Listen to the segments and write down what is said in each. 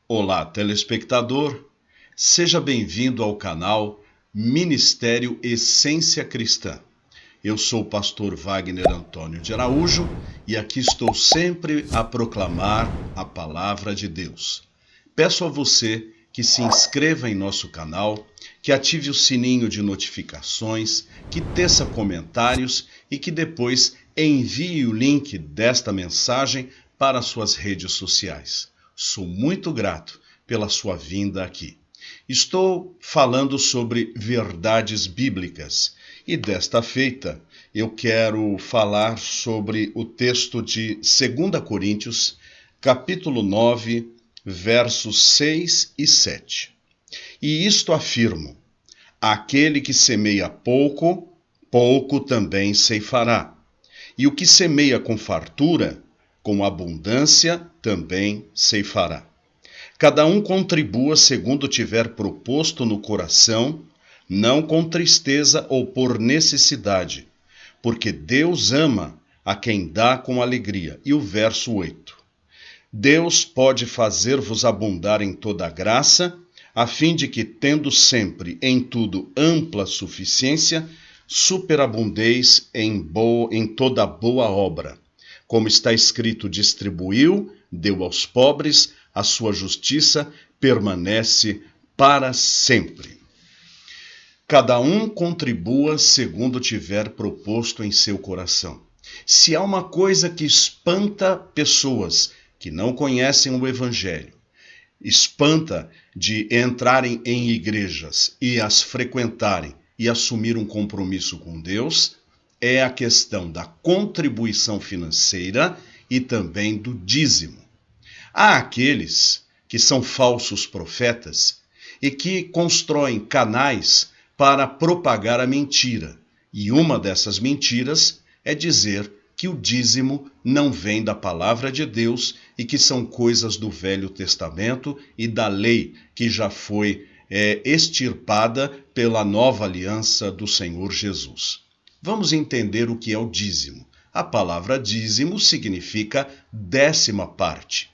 Olá, telespectador. Seja bem-vindo ao canal Ministério Essência Cristã. Eu sou o pastor Wagner Antônio de Araújo e aqui estou sempre a proclamar a palavra de Deus. Peço a você que se inscreva em nosso canal, que ative o sininho de notificações, que teça comentários e que depois envie o link desta mensagem para suas redes sociais. Sou muito grato pela sua vinda aqui. Estou falando sobre verdades bíblicas e desta feita eu quero falar sobre o texto de 2 Coríntios, capítulo 9, versos 6 e 7. E isto afirmo: aquele que semeia pouco, pouco também ceifará. E o que semeia com fartura, com abundância também ceifará. Cada um contribua segundo tiver proposto no coração, não com tristeza ou por necessidade, porque Deus ama a quem dá com alegria. E o verso 8. Deus pode fazer-vos abundar em toda a graça, a fim de que, tendo sempre em tudo ampla suficiência, superabundeis em toda boa obra. Como está escrito, distribuiu, deu aos pobres, a sua justiça permanece para sempre. Cada um contribua segundo tiver proposto em seu coração. Se há uma coisa que espanta pessoas que não conhecem o Evangelho, espanta de entrarem em igrejas e as frequentarem e assumir um compromisso com Deus, é a questão da contribuição financeira e também do dízimo. Há aqueles que são falsos profetas e que constroem canais para propagar a mentira. E uma dessas mentiras é dizer que o dízimo não vem da palavra de Deus e que são coisas do Velho Testamento e da lei que já foi extirpada pela nova aliança do Senhor Jesus. Vamos entender o que é o dízimo. A palavra dízimo significa 10ª parte.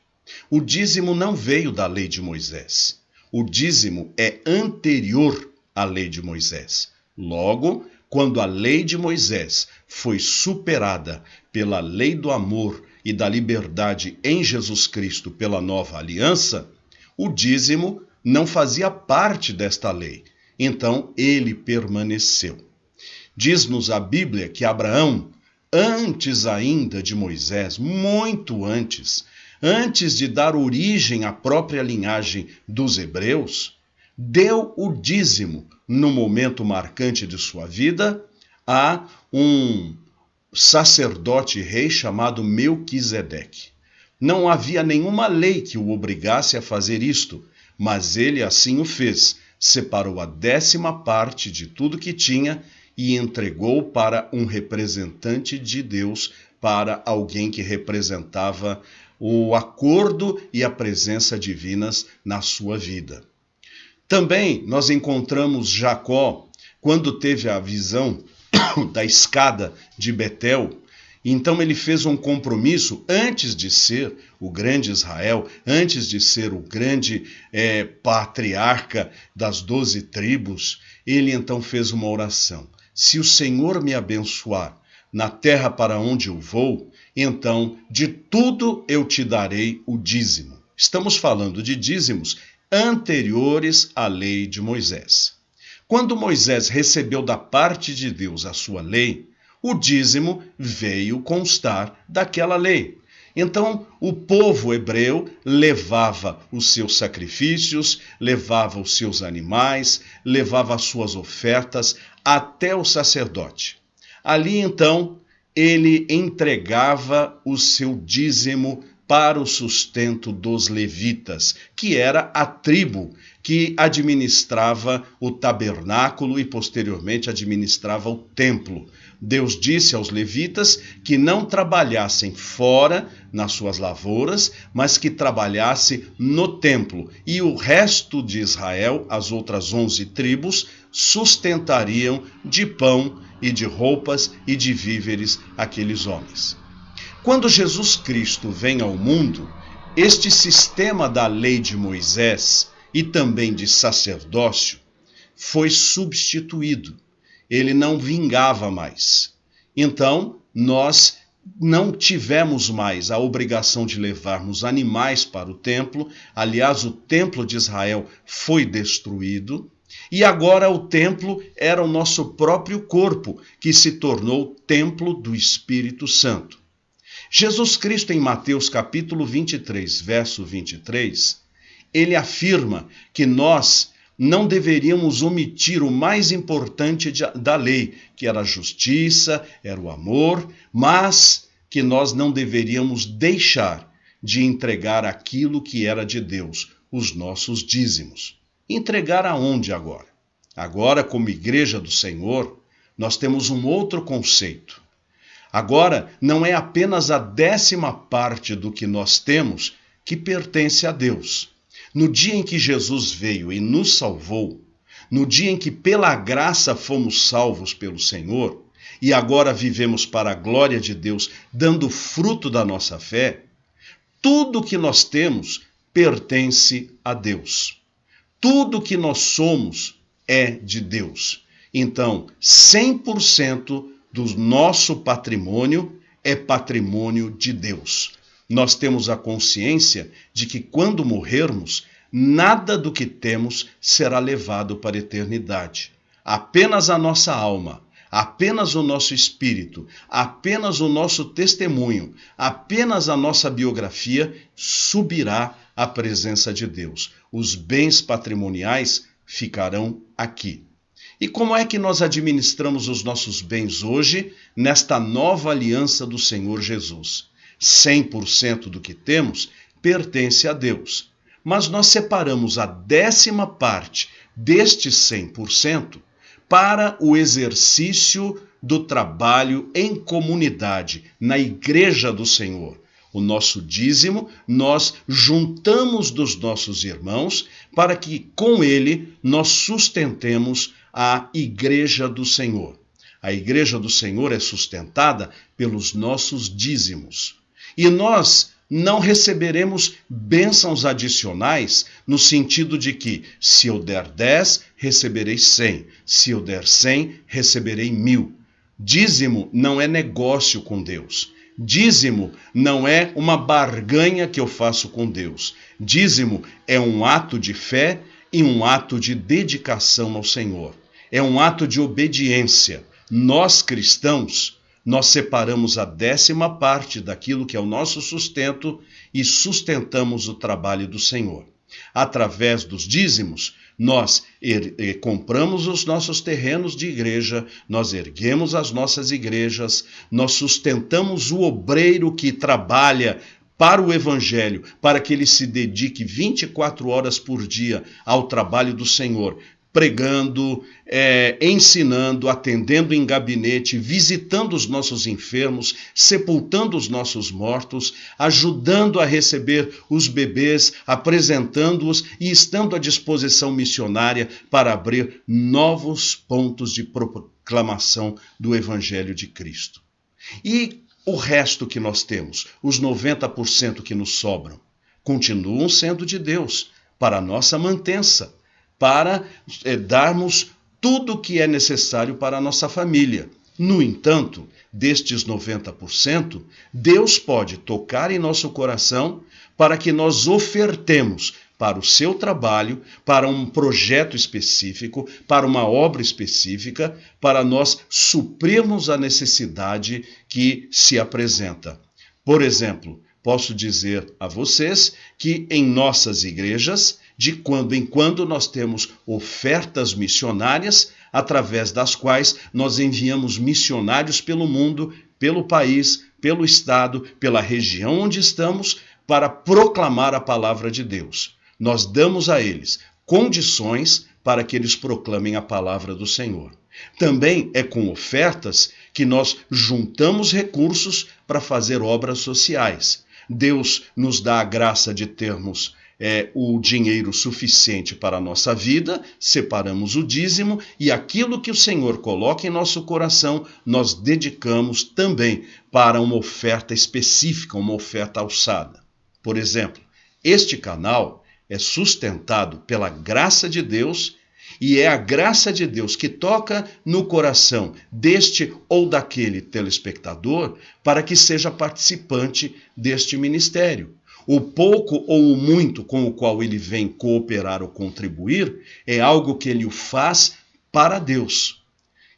O dízimo não veio da lei de Moisés. O dízimo é anterior à lei de Moisés. Logo, quando a lei de Moisés foi superada pela lei do amor e da liberdade em Jesus Cristo pela nova aliança, o dízimo não fazia parte desta lei. Então, ele permaneceu. Diz-nos a Bíblia que Abraão, antes ainda de Moisés, muito antes de dar origem à própria linhagem dos hebreus, deu o dízimo no momento marcante de sua vida a um sacerdote rei chamado Melquisedeque. Não havia nenhuma lei que o obrigasse a fazer isto, mas ele assim o fez. Separou a 10ª parte de tudo que tinha e entregou para um representante de Deus, para alguém que representava o acordo e a presença divinas na sua vida. Também nós encontramos Jacó, quando teve a visão da escada de Betel. Então ele fez um compromisso antes de ser o grande Israel, antes de ser o grande patriarca das 12 tribos. Ele então fez uma oração: se o Senhor me abençoar na terra para onde eu vou, então de tudo eu te darei o dízimo. Estamos falando de dízimos anteriores à lei de Moisés. Quando Moisés recebeu da parte de Deus a sua lei, o dízimo veio constar daquela lei. Então, o povo hebreu levava os seus sacrifícios, levava os seus animais, levava as suas ofertas até o sacerdote. Ali, então, ele entregava o seu dízimo para o sustento dos levitas, que era a tribo que administrava o tabernáculo e posteriormente administrava o templo. Deus disse aos levitas que não trabalhassem fora nas suas lavouras, mas que trabalhasse no templo. E o resto de Israel, as outras 11 tribos, sustentariam de pão e de roupas e de víveres aqueles homens. Quando Jesus Cristo vem ao mundo, Este sistema da lei de Moisés e também de sacerdócio foi substituído. Ele não vingava mais. Então, nós não tivemos mais a obrigação de levarmos animais para o templo. Aliás, o templo de Israel foi destruído. E agora o templo era o nosso próprio corpo, que se tornou templo do Espírito Santo. Jesus Cristo, em Mateus capítulo 23, verso 23, ele afirma que nós não deveríamos omitir o mais importante da lei, que era a justiça, era o amor, mas que nós não deveríamos deixar de entregar aquilo que era de Deus, os nossos dízimos. Entregar aonde agora? Agora, como igreja do Senhor, nós temos um outro conceito. Agora, não é apenas a 10ª parte do que nós temos que pertence a Deus. No dia em que Jesus veio e nos salvou, no dia em que pela graça fomos salvos pelo Senhor, e agora vivemos para a glória de Deus, dando fruto da nossa fé, tudo que nós temos pertence a Deus. Tudo que nós somos é de Deus. Então, 100% do nosso patrimônio é patrimônio de Deus. Nós temos a consciência de que quando morrermos, nada do que temos será levado para a eternidade. Apenas a nossa alma, apenas o nosso espírito, apenas o nosso testemunho, apenas a nossa biografia subirá à presença de Deus. Os bens patrimoniais ficarão aqui. E como é que nós administramos os nossos bens hoje, nesta nova aliança do Senhor Jesus? 100% do que temos pertence a Deus. Mas nós separamos a 10ª parte destes 100% para o exercício do trabalho em comunidade, na igreja do Senhor. O nosso dízimo, nós juntamos dos nossos irmãos para que com ele nós sustentemos a igreja do Senhor. A igreja do Senhor é sustentada pelos nossos dízimos. E nós não receberemos bênçãos adicionais no sentido de que se eu der 10, receberei 100. Se eu der 100, receberei 1000. Dízimo não é negócio com Deus. Dízimo não é uma barganha que eu faço com Deus. Dízimo é um ato de fé e um ato de dedicação ao Senhor. É um ato de obediência. Nós cristãos, nós separamos a 10ª parte daquilo que é o nosso sustento e sustentamos o trabalho do Senhor. Através dos dízimos, nós compramos os nossos terrenos de igreja, nós erguemos as nossas igrejas, nós sustentamos o obreiro que trabalha para o Evangelho, para que ele se dedique 24 horas por dia ao trabalho do Senhor, pregando, ensinando, atendendo em gabinete, visitando os nossos enfermos, sepultando os nossos mortos, ajudando a receber os bebês, apresentando-os e estando à disposição missionária para abrir novos pontos de proclamação do Evangelho de Cristo. E o resto que nós temos, os 90% que nos sobram, continuam sendo de Deus, para a nossa mantença, para darmos tudo o que é necessário para a nossa família. No entanto, destes 90%, Deus pode tocar em nosso coração para que nós ofertemos para o seu trabalho, para um projeto específico, para uma obra específica, para nós suprirmos a necessidade que se apresenta. Por exemplo, posso dizer a vocês que em nossas igrejas, de quando em quando nós temos ofertas missionárias, através das quais nós enviamos missionários pelo mundo, pelo país, pelo estado, pela região onde estamos, para proclamar a palavra de Deus. Nós damos a eles condições para que eles proclamem a palavra do Senhor. Também é com ofertas que nós juntamos recursos para fazer obras sociais. Deus nos dá a graça de termos o dinheiro suficiente para a nossa vida, separamos o dízimo e aquilo que o Senhor coloca em nosso coração, nós dedicamos também para uma oferta específica, uma oferta alçada. Por exemplo, este canal é sustentado pela graça de Deus e é a graça de Deus que toca no coração deste ou daquele telespectador para que seja participante deste ministério. O pouco ou o muito com o qual ele vem cooperar ou contribuir é algo que ele o faz para Deus.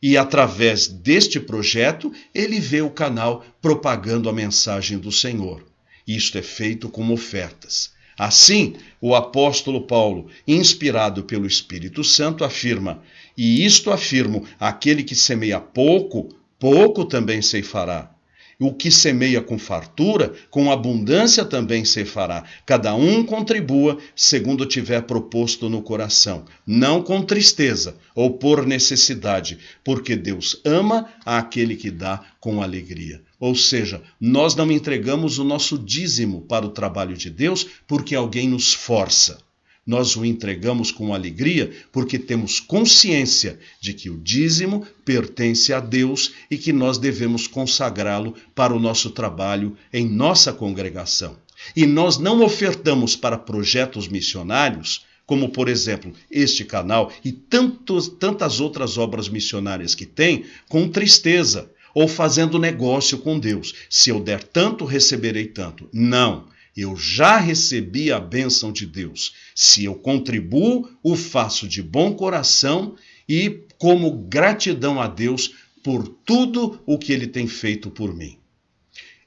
E através deste projeto, ele vê o canal propagando a mensagem do Senhor. Isto é feito com ofertas. Assim, o apóstolo Paulo, inspirado pelo Espírito Santo, afirma: e isto afirmo, aquele que semeia pouco, pouco também ceifará. O que semeia com fartura, com abundância também ceifará. Cada um contribua segundo tiver proposto no coração, não com tristeza ou por necessidade, porque Deus ama aquele que dá com alegria. Ou seja, nós não entregamos o nosso dízimo para o trabalho de Deus porque alguém nos força. Nós o entregamos com alegria porque temos consciência de que o dízimo pertence a Deus e que nós devemos consagrá-lo para o nosso trabalho em nossa congregação. E nós não ofertamos para projetos missionários, como por exemplo este canal e tantas outras obras missionárias que tem, com tristeza ou fazendo negócio com Deus. Se eu der tanto, receberei tanto. Não. Eu já recebi a bênção de Deus. Se eu contribuo, o faço de bom coração e como gratidão a Deus por tudo o que Ele tem feito por mim.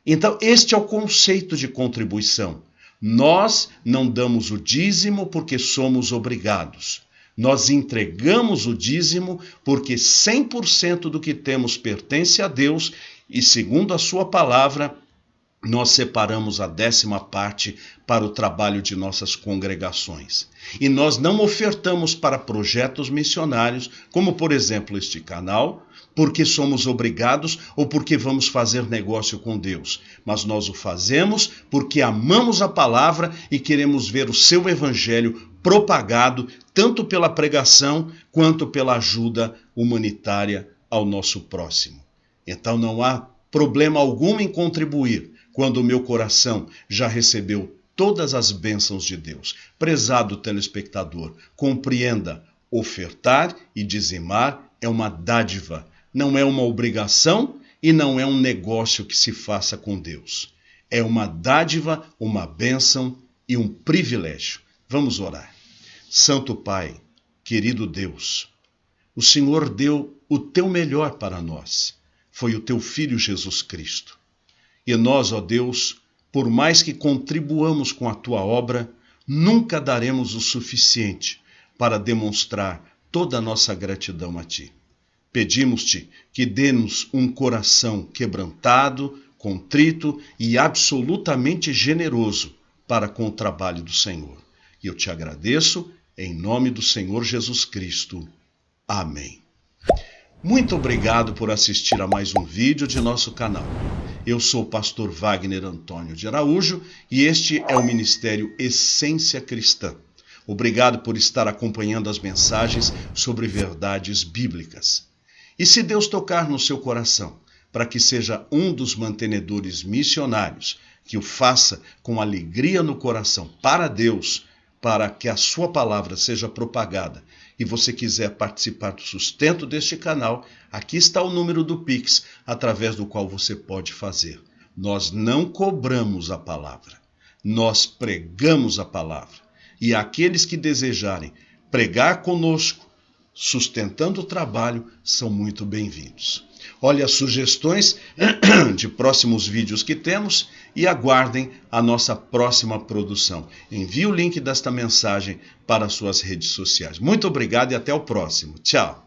Então, este é o conceito de contribuição. Nós não damos o dízimo porque somos obrigados. Nós entregamos o dízimo porque 100% do que temos pertence a Deus e, segundo a sua palavra, nós separamos a 10ª parte para o trabalho de nossas congregações. E nós não ofertamos para projetos missionários, como por exemplo este canal, porque somos obrigados ou porque vamos fazer negócio com Deus. Mas nós o fazemos porque amamos a palavra e queremos ver o seu evangelho propagado tanto pela pregação quanto pela ajuda humanitária ao nosso próximo. Então não há problema algum em contribuir quando o meu coração já recebeu todas as bênçãos de Deus. Prezado telespectador, compreenda, ofertar e dizimar é uma dádiva, não é uma obrigação e não é um negócio que se faça com Deus. É uma dádiva, uma bênção e um privilégio. Vamos orar. Santo Pai, querido Deus, o Senhor deu o teu melhor para nós. Foi o teu Filho Jesus Cristo. E nós, ó Deus, por mais que contribuamos com a tua obra, nunca daremos o suficiente para demonstrar toda a nossa gratidão a ti. Pedimos-te que dê-nos um coração quebrantado, contrito e absolutamente generoso para com o trabalho do Senhor. E eu te agradeço em nome do Senhor Jesus Cristo. Amém. Muito obrigado por assistir a mais um vídeo de nosso canal. Eu sou o pastor Wagner Antônio de Araújo e este é o Ministério Essência Cristã. Obrigado por estar acompanhando as mensagens sobre verdades bíblicas. E se Deus tocar no seu coração, para que seja um dos mantenedores missionários, que o faça com alegria no coração para Deus, para que a sua palavra seja propagada, e você quiser participar do sustento deste canal, aqui está o número do Pix, através do qual você pode fazer. Nós não cobramos a palavra, nós pregamos a palavra. E aqueles que desejarem pregar conosco, sustentando o trabalho, são muito bem-vindos. Olhe as sugestões de próximos vídeos que temos e aguardem a nossa próxima produção. Envie o link desta mensagem para suas redes sociais. Muito obrigado e até o próximo. Tchau!